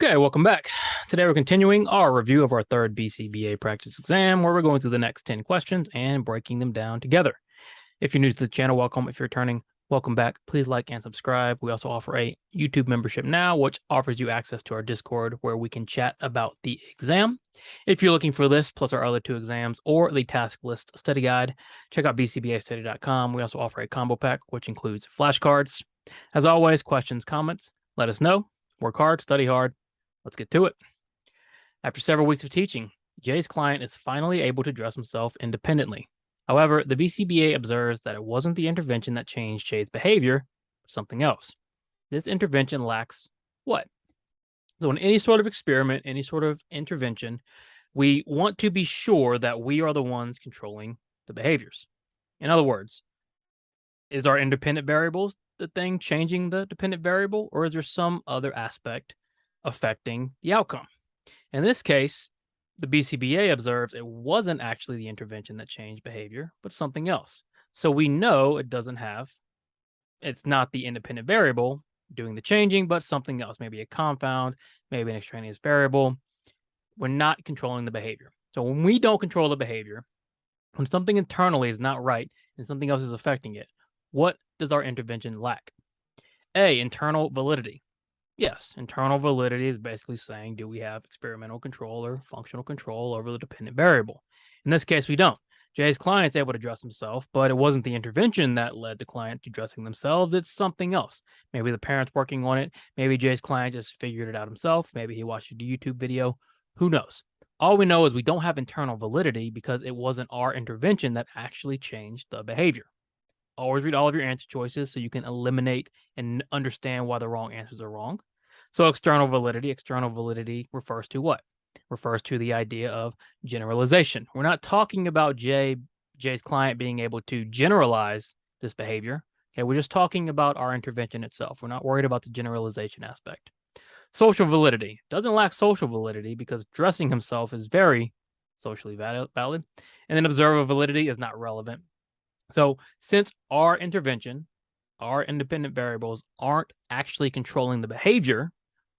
Okay, welcome back. Today we're continuing our review of our third BCBA practice exam, where we're going through the next 10 questions and breaking them down together. If you're new to the channel, welcome. If you're returning, welcome back. Please like and subscribe. We also offer a YouTube membership now, which offers you access to our Discord where we can chat about the exam. If you're looking for this, plus our other two exams or the task list study guide, check out bcbastudy.com. We also offer a combo pack, which includes flashcards. As always, questions, comments, let us know. Work hard, study hard. Let's get to it. After several weeks of teaching, Jay's client is finally able to dress himself independently. However, the BCBA observes that it wasn't the intervention that changed Jay's behavior, but something else. This intervention lacks what? So in any sort of experiment, any sort of intervention, we want to be sure that we are the ones controlling the behaviors. In other words, is our independent variables the thing changing the dependent variable, or is there some other aspect affecting the outcome? In this case, the BCBA observes it wasn't actually the intervention that changed behavior, but something else. So we know it's not the independent variable doing the changing, but something else, maybe a confound, maybe an extraneous variable. We're not controlling the behavior. So when we don't control the behavior, when something internally is not right and something else is affecting it, what does our intervention lack? A, internal validity. Yes, internal validity is basically saying, do we have experimental control or functional control over the dependent variable? In this case, we don't. Jay's client is able to dress himself, but it wasn't the intervention that led the client to dressing themselves. It's something else. Maybe the parent's working on it. Maybe Jay's client just figured it out himself. Maybe he watched a YouTube video. Who knows? All we know is we don't have internal validity because it wasn't our intervention that actually changed the behavior. Always read all of your answer choices so you can eliminate and understand why the wrong answers are wrong. So external validity refers to what? Refers to the idea of generalization. We're not talking about Jay's client being able to generalize this behavior. Okay, we're just talking about our intervention itself. We're not worried about the generalization aspect. Social validity doesn't lack social validity because dressing himself is very socially valid. And then observer validity is not relevant. So since our intervention, our independent variables aren't actually controlling the behavior,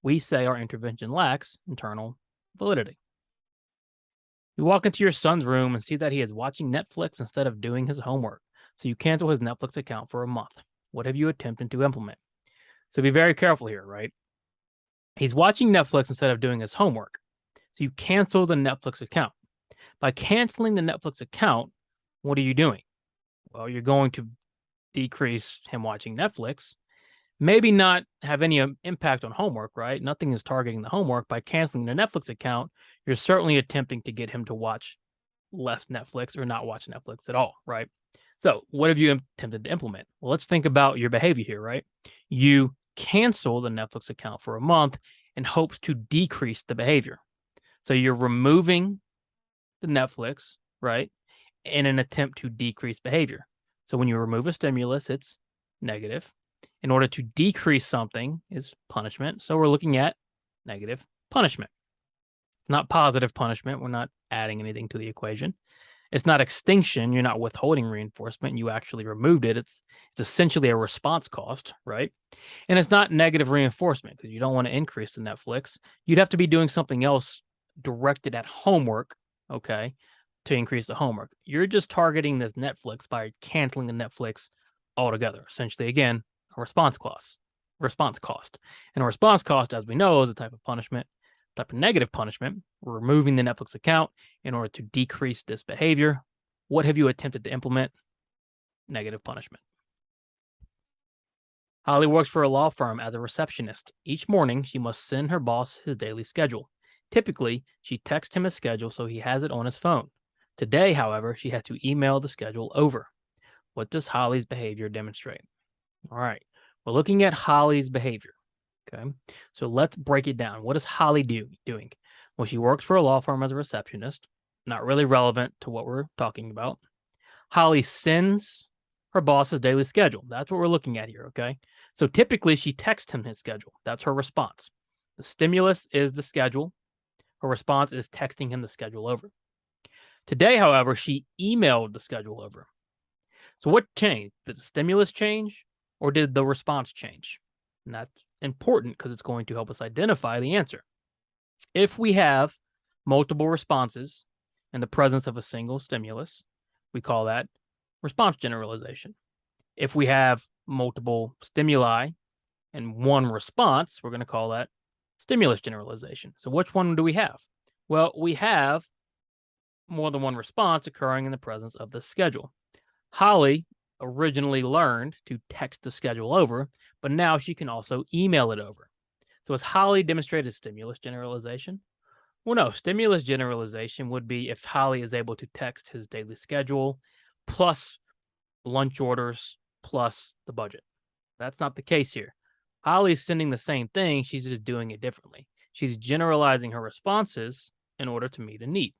we say our intervention lacks internal validity. You walk into your son's room and see that he is watching Netflix instead of doing his homework. So you cancel his Netflix account for a month. What have you attempted to implement? So be very careful here, right? He's watching Netflix instead of doing his homework. So you cancel the Netflix account. By canceling the Netflix account, what are you doing? Well, you're going to decrease him watching Netflix, maybe not have any impact on homework, right? Nothing is targeting the homework. By canceling the Netflix account, you're certainly attempting to get him to watch less Netflix or not watch Netflix at all, right? So what have you attempted to implement? Well, let's think about your behavior here, right? You cancel the Netflix account for a month in hopes to decrease the behavior. So you're removing the Netflix, right, in an attempt to decrease behavior. So when you remove a stimulus, it's negative. In order to decrease something is punishment. So we're looking at negative punishment. It's not positive punishment. We're not adding anything to the equation. It's not extinction. You're not withholding reinforcement. You actually removed it. It's essentially a response cost, right? And it's not negative reinforcement because you don't want to increase the Netflix. You'd have to be doing something else directed at homework, okay, to increase the homework. You're just targeting this Netflix by canceling the Netflix altogether. Essentially, again, a response cost. And a response cost, as we know, is a type of punishment, type of negative punishment. We're removing the Netflix account in order to decrease this behavior. What have you attempted to implement? Negative punishment. Holly works for a law firm as a receptionist. Each morning, she must send her boss his daily schedule. Typically, she texts him his schedule so he has it on his phone. Today, however, she had to email the schedule over. What does Holly's behavior demonstrate? All right, we're looking at Holly's behavior. Okay, so let's break it down. What is Holly doing? Well, she works for a law firm as a receptionist. Not really relevant to what we're talking about. Holly sends her boss's daily schedule. That's what we're looking at here, okay? So typically, she texts him his schedule. That's her response. The stimulus is the schedule. Her response is texting him the schedule over. Today, however, she emailed the schedule over. So what changed? Did the stimulus change or did the response change? And that's important because it's going to help us identify the answer. If we have multiple responses in the presence of a single stimulus, we call that response generalization. If we have multiple stimuli and one response, we're going to call that stimulus generalization. So which one do we have? Well, we have more than one response occurring in the presence of the schedule. Holly originally learned to text the schedule over, but now she can also email it over. So has Holly demonstrated stimulus generalization? Well, no, stimulus generalization would be if Holly is able to text his daily schedule plus lunch orders plus the budget. That's not the case here. Holly's sending the same thing, she's just doing it differently. She's generalizing her responses in order to meet a need.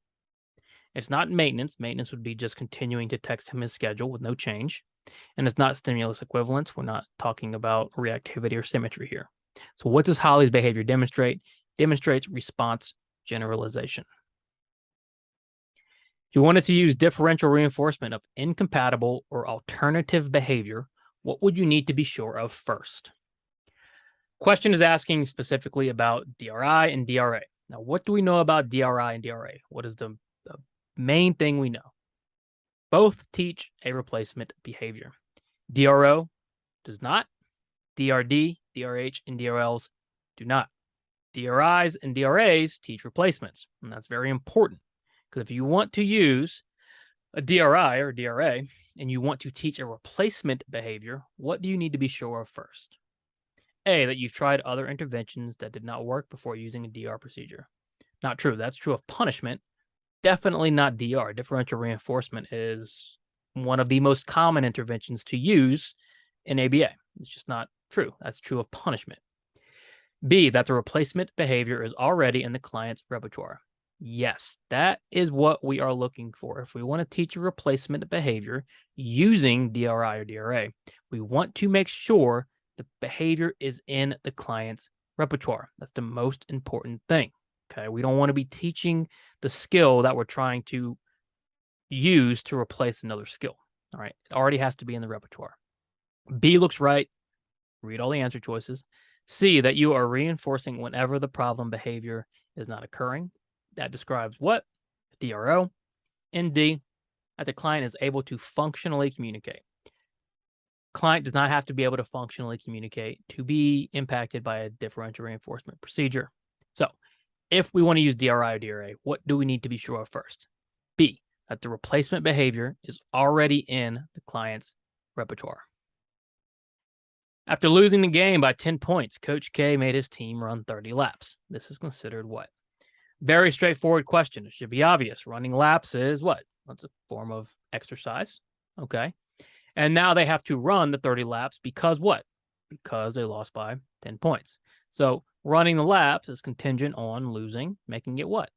It's not maintenance. Maintenance would be just continuing to text him his schedule with no change. And it's not stimulus equivalence. We're not talking about reactivity or symmetry here. So what does Holly's behavior demonstrate? Demonstrates response generalization. If you wanted to use differential reinforcement of incompatible or alternative behavior, what would you need to be sure of first? Question is asking specifically about DRI and DRA. Now, what do we know about DRI and DRA? What is the main thing we know? Both teach a replacement behavior. DRO does not. DRD, DRH, and DRLs do not. DRIs and DRAs teach replacements, and that's very important because if you want to use a DRI or DRA and you want to teach a replacement behavior, what do you need to be sure of first? A, that you've tried other interventions that did not work before using a DR procedure. Not true. That's true of punishment. Definitely not DR. Differential reinforcement is one of the most common interventions to use in ABA. It's just not true. That's true of punishment. B, that the replacement behavior is already in the client's repertoire. Yes, that is what we are looking for. If we want to teach a replacement behavior using DRI or DRA, we want to make sure the behavior is in the client's repertoire. That's the most important thing. Okay, we don't want to be teaching the skill that we're trying to use to replace another skill. All right, it already has to be in the repertoire. B looks right. Read all the answer choices. C, that you are reinforcing whenever the problem behavior is not occurring. That describes what? DRO. And D, that the client is able to functionally communicate. Client does not have to be able to functionally communicate to be impacted by a differential reinforcement procedure. So if we want to use DRI or DRA, what do we need to be sure of first? B, that the replacement behavior is already in the client's repertoire. After losing the game by 10 points, Coach K made his team run 30 laps. This is considered what? Very straightforward question. It should be obvious. Running laps is what? That's a form of exercise. Okay. And now they have to run the 30 laps because what? Because they lost by 10 points. So running the laps is contingent on losing, making it what?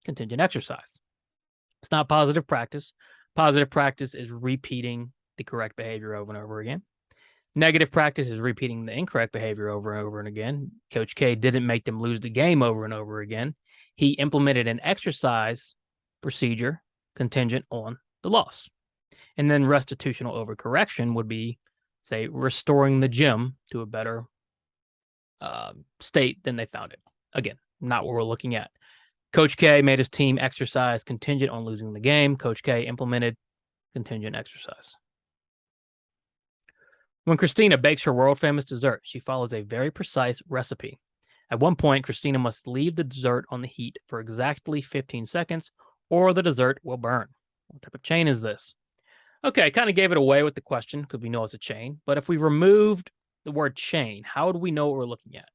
Contingent exercise. It's not positive practice. Positive practice is repeating the correct behavior over and over again. Negative practice is repeating the incorrect behavior over and over and again. Coach K didn't make them lose the game over and over again. He implemented an exercise procedure contingent on the loss. And then restitutional overcorrection would be, say, restoring the gym to a better state than they found it. Again, not what we're looking at. Coach K made his team exercise contingent on losing the game. Coach K implemented contingent exercise. When Christina bakes her world-famous dessert, she follows a very precise recipe. At one point, Christina must leave the dessert on the heat for exactly 15 seconds, or the dessert will burn. What type of chain is this? Okay, I kind of gave it away with the question because we know it's a chain. But if we removed the word chain, how do we know what we're looking at?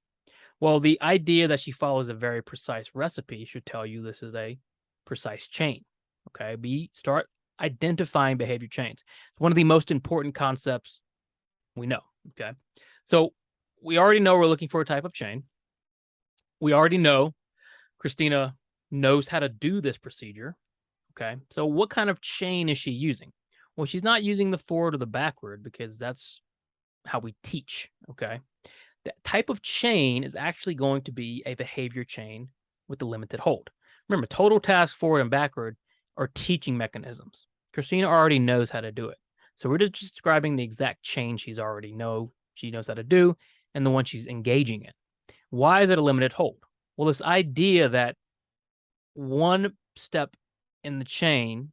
Well, the idea that she follows a very precise recipe should tell you this is a precise chain. Okay, we start identifying behavior chains. It's one of the most important concepts we know. Okay, so we already know we're looking for a type of chain. We already know Christina knows how to do this procedure. Okay, so what kind of chain is she using? Well, she's not using the forward or the backward because that's how we teach. Okay, that type of chain is actually going to be a behavior chain with the limited hold. Remember, total task forward and backward are teaching mechanisms. Christina already knows how to do it. So we're just describing the exact chain she knows how to do and the one she's engaging in. Why is it a limited hold? Well, this idea that one step in the chain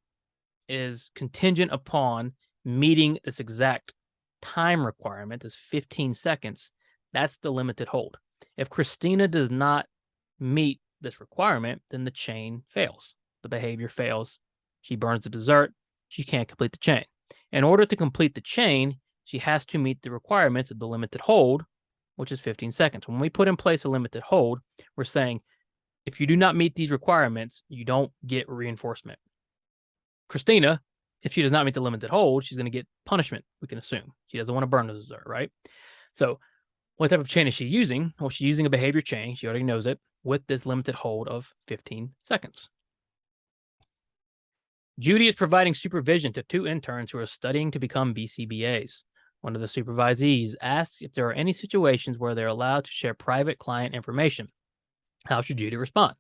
is contingent upon meeting this exact time requirement, this 15 seconds, that's the limited hold. If Christina does not meet this requirement, then the chain fails. The behavior fails. She burns the dessert. She can't complete the chain. In order to complete the chain, she has to meet the requirements of the limited hold, which is 15 seconds. When we put in place a limited hold, we're saying, if you do not meet these requirements, you don't get reinforcement. Christina, if she does not meet the limited hold, she's going to get punishment, we can assume. She doesn't want to burn the dessert, right? So what type of chain is she using? Well, she's using a behavior chain. She already knows it with this limited hold of 15 seconds. Judy is providing supervision to 2 interns who are studying to become BCBAs. One of the supervisees asks if there are any situations where they're allowed to share private client information. How should Judy respond?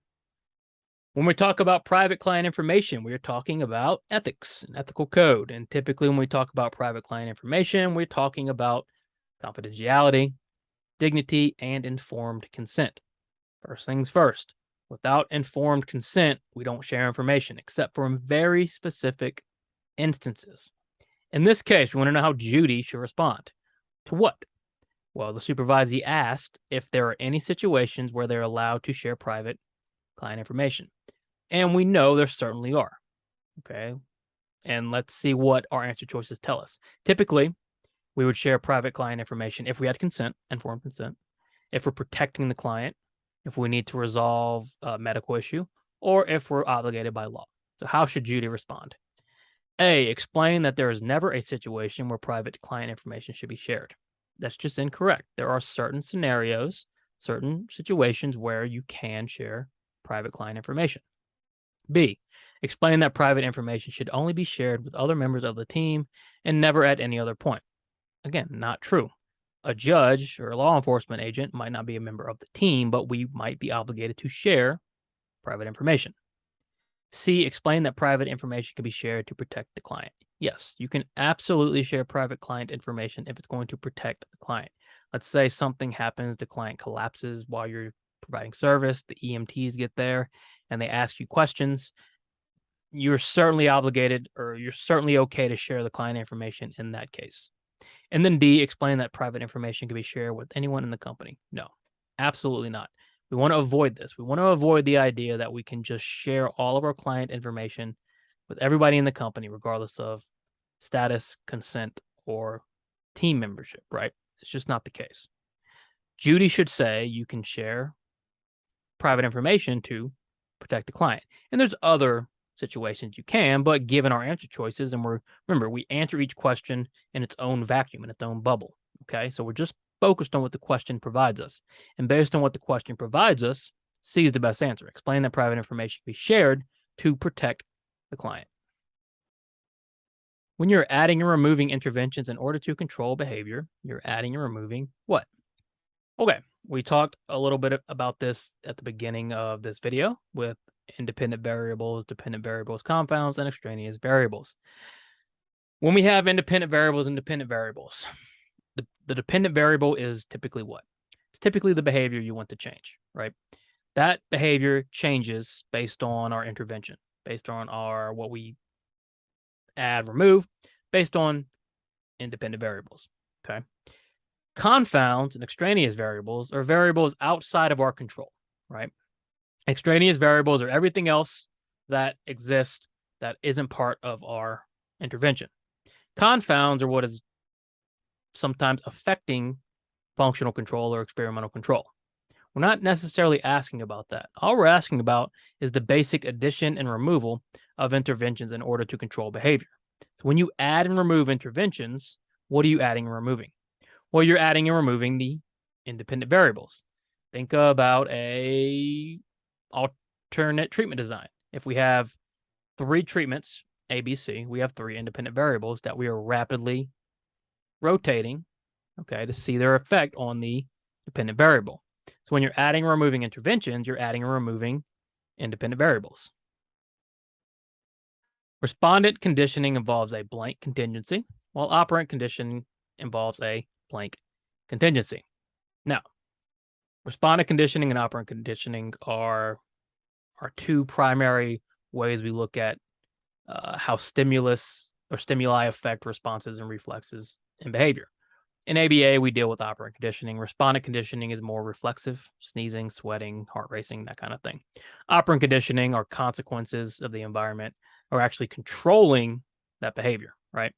When we talk about private client information, we are talking about ethics and ethical code. And typically when we talk about private client information, we're talking about confidentiality, dignity, and informed consent. First things first, without informed consent, we don't share information except for in very specific instances. In this case, we want to know how Judy should respond. To what? Well, the supervisee asked if there are any situations where they're allowed to share private client information. And we know there certainly are. Okay. And let's see what our answer choices tell us. Typically, we would share private client information if we had consent, informed consent, if we're protecting the client, if we need to resolve a medical issue, or if we're obligated by law. So how should Judy respond? A, explain that there is never a situation where private client information should be shared. That's just incorrect. There are certain scenarios, certain situations where you can share private client information. B, explain that private information should only be shared with other members of the team and never at any other point. Again, not true. A judge or a law enforcement agent might not be a member of the team, but we might be obligated to share private information. C, explain that private information can be shared to protect the client. Yes, you can absolutely share private client information if it's going to protect the client. Let's say something happens, the client collapses while you're providing service, the EMTs get there, and they ask you questions. You're certainly obligated, or you're certainly okay to share the client information in that case. And then D, explain that private information can be shared with anyone in the company. No, absolutely not. We want to avoid this. We want to avoid the idea that we can just share all of our client information with everybody in the company, regardless of status, consent, or team membership, right? It's just not the case. Judy should say you can share private information to protect the client. And there's other situations you can, but given our answer choices, and remember, we answer each question in its own vacuum, in its own bubble. Okay, so we're just focused on what the question provides us. And based on what the question provides us, C is the best answer. Explain that private information can be shared to protect the client. When you're adding and removing interventions in order to control behavior, you're adding and removing what? Okay, we talked a little bit about this at the beginning of this video with independent variables, dependent variables, confounds, and extraneous variables. When we have independent variables, the dependent variable is typically what? It's typically the behavior you want to change, right? That behavior changes based on our intervention, based on what we add, remove, based on independent variables, okay? Confounds and extraneous variables are variables outside of our control, right? Extraneous variables are everything else that exists that isn't part of our intervention. Confounds are what is sometimes affecting functional control or experimental control. We're not necessarily asking about that. All we're asking about is the basic addition and removal of interventions in order to control behavior. So when you add and remove interventions, what are you adding and removing? Well, you're adding and removing the independent variables. Think about a alternate treatment design. If we have 3 treatments, A, B, C, we have 3 independent variables that we are rapidly rotating, okay, to see their effect on the dependent variable. So when you're adding or removing interventions, you're adding or removing independent variables. Respondent conditioning involves a blank contingency, while operant conditioning involves a blank contingency. Now, Respondent conditioning and operant conditioning are two primary ways we look at how stimulus or stimuli affect responses and reflexes in behavior. In ABA, we deal with operant conditioning. Respondent conditioning is more reflexive, sneezing, sweating, heart racing, that kind of thing. Operant conditioning are consequences of the environment, or actually controlling that behavior, right?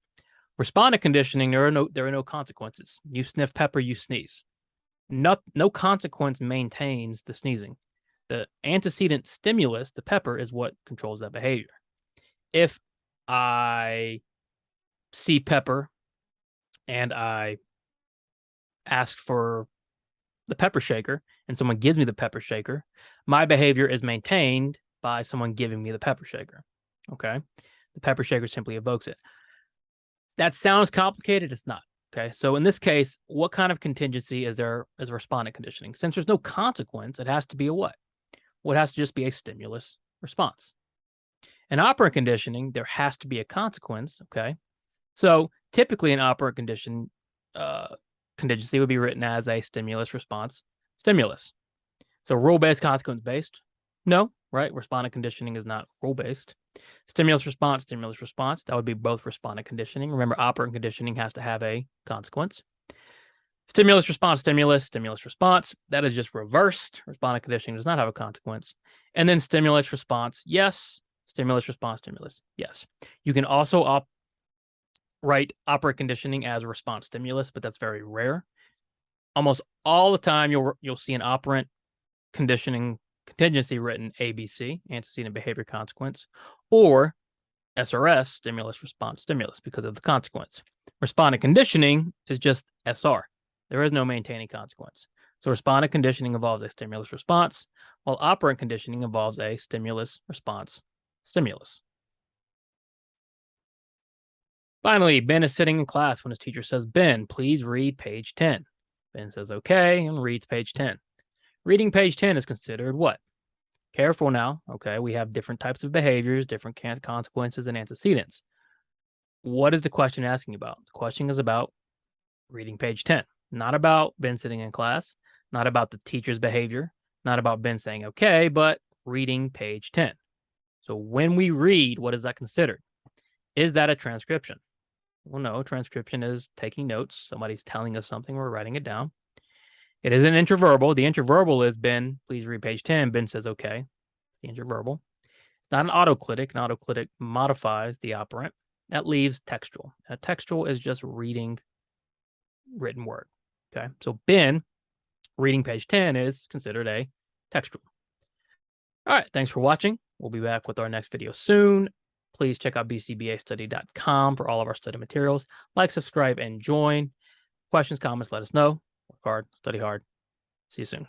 Respondent conditioning, there are no consequences. You sniff pepper, you sneeze. No consequence maintains the sneezing. The antecedent stimulus, the pepper, is what controls that behavior. If I see pepper and I ask for the pepper shaker and someone gives me the pepper shaker, my behavior is maintained by someone giving me the pepper shaker. Okay. The pepper shaker simply evokes it. That sounds complicated. It's not. Okay. So in this case, what kind of contingency is there as respondent conditioning? Since there's no consequence, it has to be a what? Well, it has to just be a stimulus response. In operant conditioning, there has to be a consequence. Okay. So typically an operant contingency would be written as a stimulus response stimulus. So rule-based, consequence-based? No, right? Respondent conditioning is not rule-based. Stimulus response, that would be both respondent conditioning. Remember, operant conditioning has to have a consequence. Stimulus response, stimulus response, that is just reversed. Respondent conditioning does not have a consequence. And then stimulus response, yes. Stimulus response, stimulus, yes. You can also write operant conditioning as a response stimulus, but that's very rare. Almost all the time, you'll see an operant conditioning contingency written ABC, antecedent behavior consequence, or SRS, stimulus response stimulus, because of the consequence. Respondent conditioning is just SR. There is no maintaining consequence. So respondent conditioning involves a stimulus response, while operant conditioning involves a stimulus response stimulus. Finally, Ben is sitting in class when his teacher says, Ben, please read page 10. Ben says, okay, and reads page 10. Reading page 10 is considered what? Careful now, okay? We have different types of behaviors, different consequences, and antecedents. What is the question asking about? The question is about reading page 10, not about Ben sitting in class, not about the teacher's behavior, not about Ben saying, okay, but reading page 10. So when we read, what is that considered? Is that a transcription? Well, no, transcription is taking notes. Somebody's telling us something, we're writing it down. It is an interverbal. The interverbal is Ben, please read page 10. Ben says, okay. It's the interverbal. It's not an autoclitic. An autoclitic modifies the operant. That leaves textual. A textual is just reading written word. Okay. So Ben reading page 10 is considered a textual. All right. Thanks for watching. We'll be back with our next video soon. Please check out bcbastudy.com for all of our study materials. Like, subscribe, and join. Questions, comments, let us know. Work hard, study hard. See you soon.